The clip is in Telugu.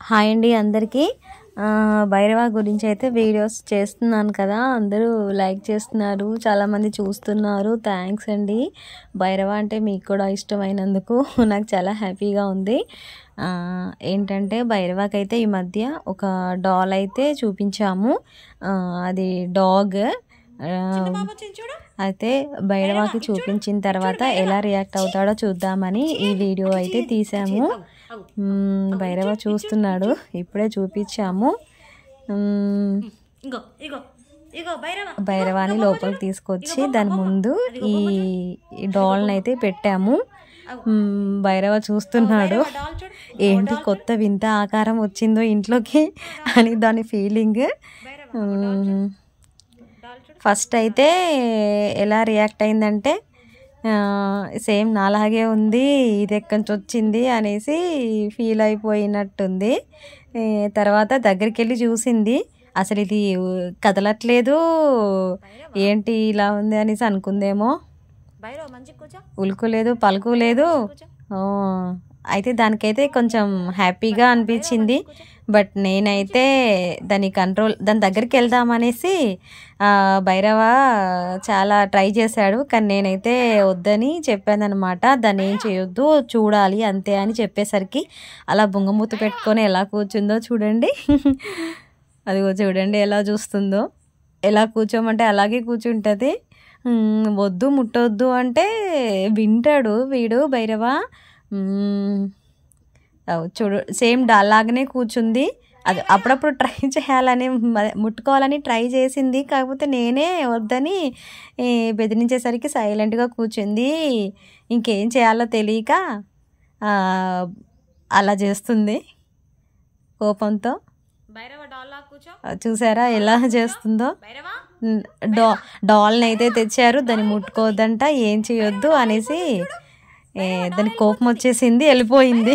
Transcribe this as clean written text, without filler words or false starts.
హాయ్ అండి అందరికీ. భైరవ గురించి అయితే వీడియోస్ చేస్తున్నాను కదా, అందరూ లైక్ చేస్తున్నారు, చాలామంది చూస్తున్నారు. థ్యాంక్స్ అండి. భైరవ అంటే మీకు కూడా ఇష్టమైనందుకు నాకు చాలా హ్యాపీగా ఉంది. ఏంటంటే భైరవకైతే ఈ మధ్య ఒక డాల్ అయితే చూపించాము. అది డాగ్. అయితే భైరవకి చూపించిన తర్వాత ఎలా రియాక్ట్ అవుతాడో చూద్దామని ఈ వీడియో అయితే తీసాము. భైరవ చూస్తున్నాడు, ఇప్పుడే చూపించాము. భైరవాని లోపలికి తీసుకొచ్చి దాని ముందు ఈ డాల్ని అయితే పెట్టాము. భైరవ చూస్తున్నాడు, ఏంటి కొత్త వింత ఆకారం వచ్చిందో ఇంట్లోకి అని దాని ఫీలింగ్. ఫస్ట్ అయితే ఎలా రియాక్ట్ అయిందంటే, సేమ్ నాలాగే ఉంది, ఇది ఎక్కడి నుంచి వచ్చింది అనేసి ఫీల్ అయిపోయినట్టుంది. తర్వాత దగ్గరికి వెళ్ళి చూసింది, అసలు ఇది కదలట్లేదు, ఏంటి ఇలా ఉంది అనేసి అనుకుందేమో. ఉలుకు లేదు, పలుకు లేదు. అయితే దానికైతే కొంచెం హ్యాపీగా అనిపించింది. బట్ నేనైతే దాని దగ్గరికి వెళ్దామనేసి భైరవ చాలా ట్రై చేశాడు, కానీ నేనైతే వద్దని చెప్పాను అనమాట. దాన్ని ఏం చేయొద్దు, చూడాలి అంతే అని చెప్పేసరికి అలా బొంగమూత పెట్టుకొని ఎలా కూర్చుందో చూడండి. అదిగో చూడండి ఎలా చూస్తుందో. ఎలా కూర్చోమంటే అలాగే కూర్చుంటుంది. వద్దు ముట్టొద్దు అంటే వింటాడు వీడు భైరవ. చూడు, సేమ్ డాల్లాగానే కూర్చుంది. అది అప్పుడప్పుడు ట్రై చేయాలని, ముట్టుకోవాలని ట్రై చేసింది, కాకపోతే నేనే వద్దని బెదిరించేసరికి సైలెంట్గా కూర్చుంది. ఇంకేం చేయాలో తెలియక అలా చేస్తుంది కోపంతో. చూసారా ఎలా చేస్తుందో. డాల్ని అయితే తెచ్చారు, దాన్ని ముట్టుకోవద్దంట, ఏం చేయొద్దు అనేసి దానికి కోపం వచ్చేసింది, వెళ్ళిపోయింది.